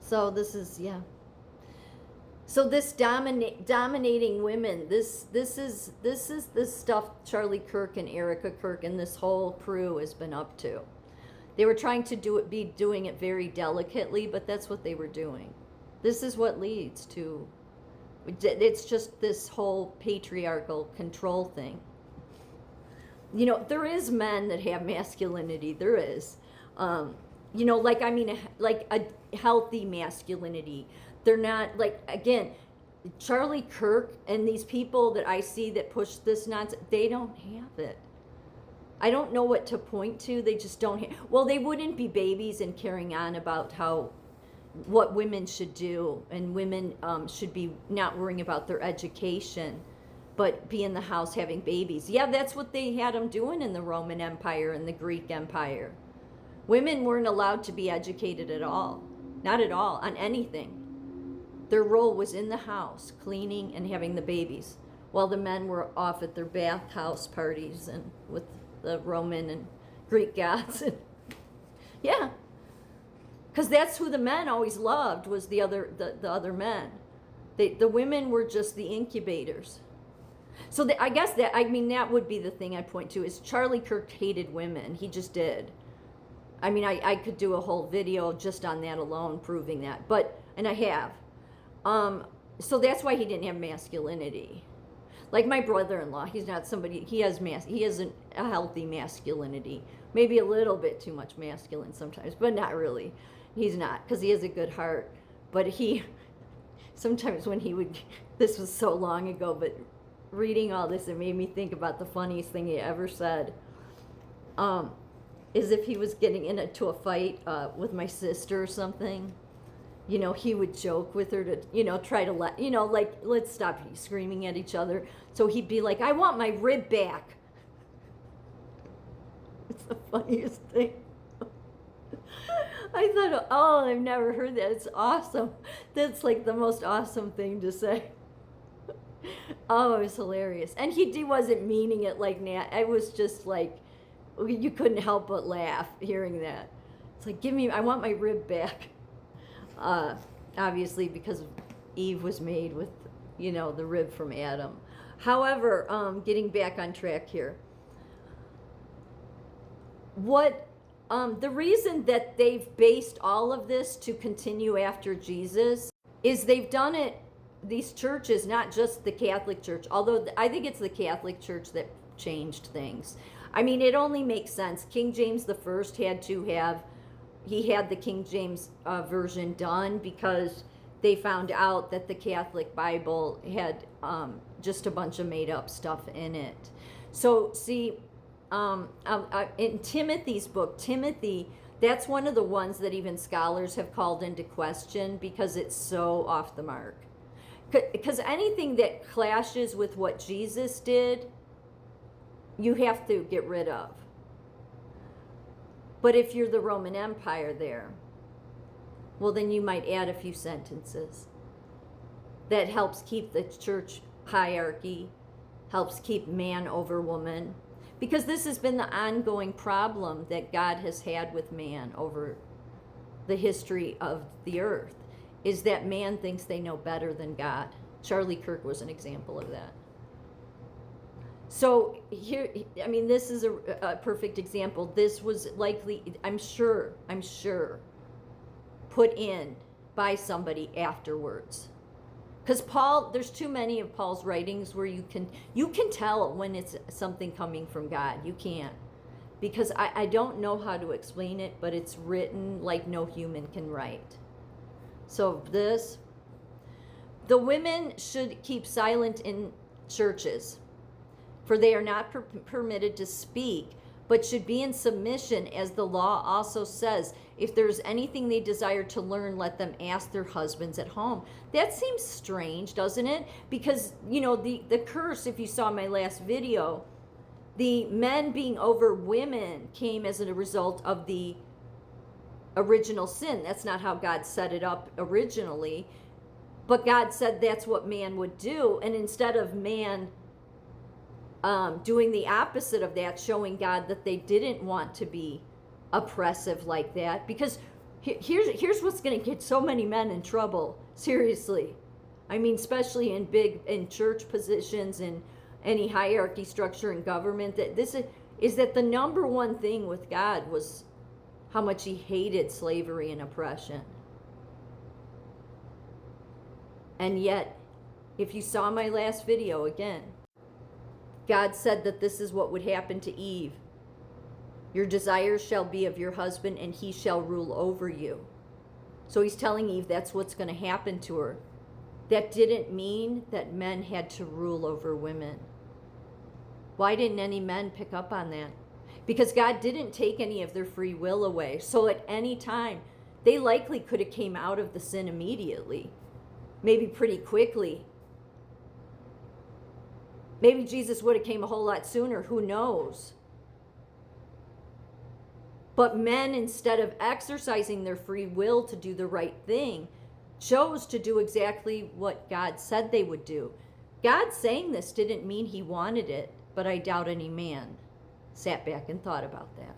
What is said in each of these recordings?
So this is, yeah. So this dominating women, this is the stuff Charlie Kirk and Erica Kirk and this whole crew has been up to. They were trying to be doing it very delicately, but that's what they were doing. This is what leads to, it's just this whole patriarchal control thing. You know, there is men that have masculinity. There is. You know, like, I mean, like a healthy masculinity. They're not, like, again, Charlie Kirk and these people that I see that push this nonsense, they don't have it. I don't know what to point to. They just don't have, well, they wouldn't be babies and carrying on about what women should do, and women should be not worrying about their education, but be in the house having babies. Yeah, that's what they had them doing in the Roman Empire and the Greek Empire. Women weren't allowed to be educated at all. Not at all, on anything. Their role was in the house, cleaning and having the babies, while the men were off at their bathhouse parties and with the Roman and Greek gods. Yeah, because that's who the men always loved, was the other men. The women were just the incubators. So I guess that would be the thing I point to, is Charlie Kirk hated women. He just did. I mean, I could do a whole video just on that alone, proving that, and I have. So that's why he didn't have masculinity. Like my brother-in-law, he's not somebody, he hasn't a healthy masculinity. Maybe a little bit too much masculine sometimes, but not really. He's not, because he has a good heart. But sometimes when he would, this was so long ago, but reading all this, it made me think about the funniest thing he ever said. Is if he was getting into a fight with my sister or something, you know, he would joke with her to, you know, try to like, let's stop screaming at each other. So he'd be like, I want my rib back. It's the funniest thing. I thought, oh, I've never heard that. It's awesome. That's like the most awesome thing to say. Oh, it was hilarious. And he wasn't meaning it like that. It was just like, you couldn't help but laugh hearing that. It's like, I want my rib back. Obviously, because Eve was made with, you know, the rib from Adam. However, getting back on track here. The reason that they've based all of this to continue after Jesus is they've done it, these churches, not just the Catholic Church, although I think it's the Catholic Church that changed things. I mean, it only makes sense. King James the First had the King James version done because they found out that the Catholic Bible had just a bunch of made up stuff in it. So see, in Timothy's book, Timothy, that's one of the ones that even scholars have called into question because it's so off the mark. Because anything that clashes with what Jesus did, you have to get rid of. But if you're the Roman Empire there, well, then you might add a few sentences. That helps keep the church hierarchy, helps keep man over woman. Because this has been the ongoing problem that God has had with man over the history of the earth, is that man thinks they know better than God. Charlie Kirk was an example of that. So here, I mean, this is a perfect example. This was likely, I'm sure, put in by somebody afterwards. Because Paul, there's too many of Paul's writings where you can tell when it's something coming from God. You can't. Because I don't know how to explain it, but it's written like no human can write. So the women should keep silent in churches, for they are not permitted to speak, but should be in submission, as the law also says. If there's anything they desire to learn, let them ask their husbands at home. That seems strange, doesn't it? Because, you know, the curse, if you saw my last video, the men being over women came as a result of the original sin. That's not how God set it up originally. But God said that's what man would do. And instead of man doing the opposite of that, showing God that they didn't want to be oppressive like that, because Here's what's going to get so many men in trouble. Seriously. I mean, especially in church positions and any hierarchy structure in government, that this is that the number one thing with God was how much he hated slavery and oppression. And yet, if you saw my last video again, God said that this is what would happen to Eve. Your desires shall be of your husband, and he shall rule over you. So he's telling Eve that's what's going to happen to her. That didn't mean that men had to rule over women. Why didn't any men pick up on that? Because God didn't take any of their free will away. So at any time, they likely could have came out of the sin immediately. Maybe pretty quickly. Maybe Jesus would have came a whole lot sooner. Who knows? But men, instead of exercising their free will to do the right thing, chose to do exactly what God said they would do. God saying this didn't mean he wanted it, but I doubt any man sat back and thought about that.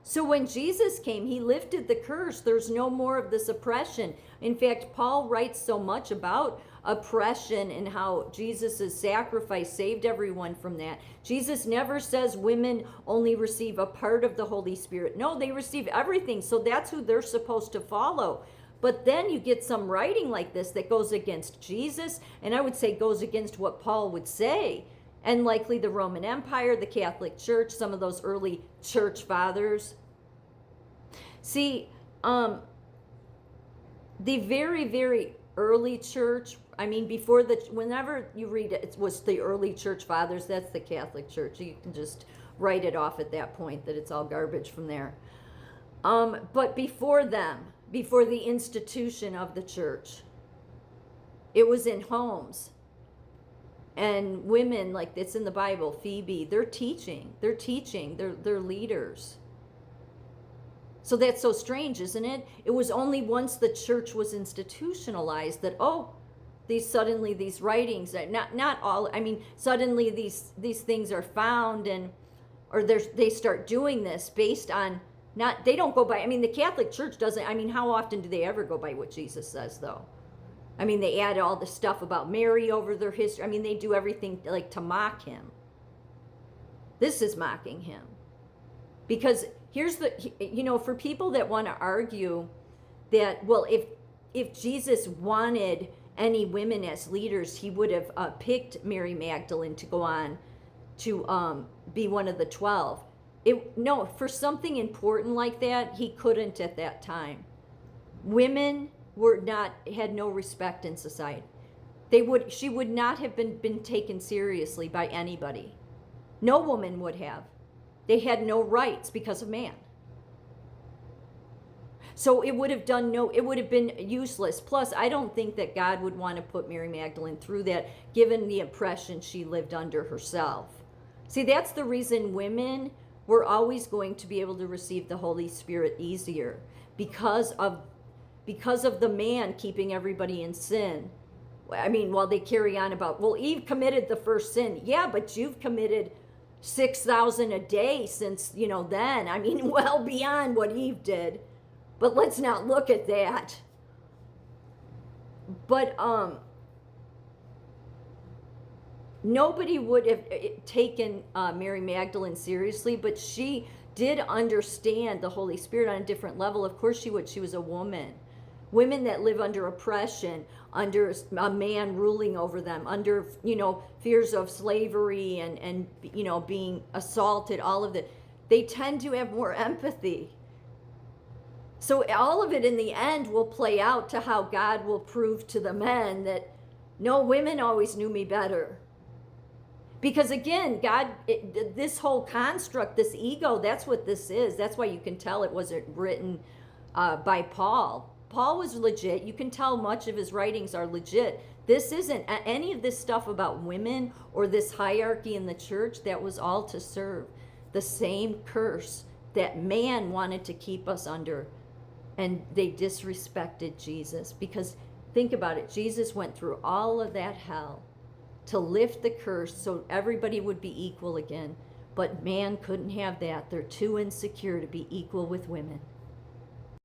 So when Jesus came, he lifted the curse. There's no more of this oppression. In fact, Paul writes so much about oppression and how Jesus' sacrifice saved everyone from that. Jesus never says women only receive a part of the Holy Spirit. No, they receive everything. So that's who they're supposed to follow. But then you get some writing like this that goes against Jesus, and I would say goes against what Paul would say. And likely the Roman Empire, the Catholic Church, some of those early church fathers. See, the very, very early church, I mean, whenever you read it, it was the early church fathers, that's the Catholic Church. You can just write it off at that point that it's all garbage from there. But before them, before the institution of the church, it was in homes. And women, like it's in the Bible, Phoebe, they're teaching, they're leaders. So that's so strange, isn't it? It was only once the church was institutionalized that, these writings, not all, I mean, suddenly these things are found or they start doing this based on, they don't go by, I mean, the Catholic Church doesn't, I mean, how often do they ever go by what Jesus says, though? I mean, they add all the stuff about Mary over their history. I mean, they do everything like to mock him. This is mocking him. Because here's for people that want to argue that, well, if Jesus wanted any women as leaders, he would have picked Mary Magdalene to go on to be one of the 12. No, for something important like that, he couldn't at that time. Women had no respect in society. She would not have been taken seriously by anybody. No woman would have. They had no rights because of man. So it would have been useless. Plus, I don't think that God would want to put Mary Magdalene through that, given the oppression she lived under herself. See, that's the reason women were always going to be able to receive the Holy Spirit easier, because of the man keeping everybody in sin. I mean, while they carry on about, well, Eve committed the first sin. Yeah, but you've committed 6,000 a day since, then. I mean, well beyond what Eve did. But let's not look at that. But nobody would have taken Mary Magdalene seriously, but she did understand the Holy Spirit on a different level. Of course she would. She was a woman. Women that live under oppression, under a man ruling over them, under, fears of slavery and being assaulted, all of that, they tend to have more empathy. So all of it in the end will play out to how God will prove to the men that, no, women always knew me better. Because again, this whole construct, this ego, that's what this is. That's why you can tell it wasn't written by Paul. Paul was legit. You can tell much of his writings are legit. This isn't any of this stuff about women or this hierarchy in the church. That was all to serve the same curse that man wanted to keep us under. And they disrespected Jesus. Because think about it. Jesus went through all of that hell to lift the curse so everybody would be equal again. But man couldn't have that. They're too insecure to be equal with women.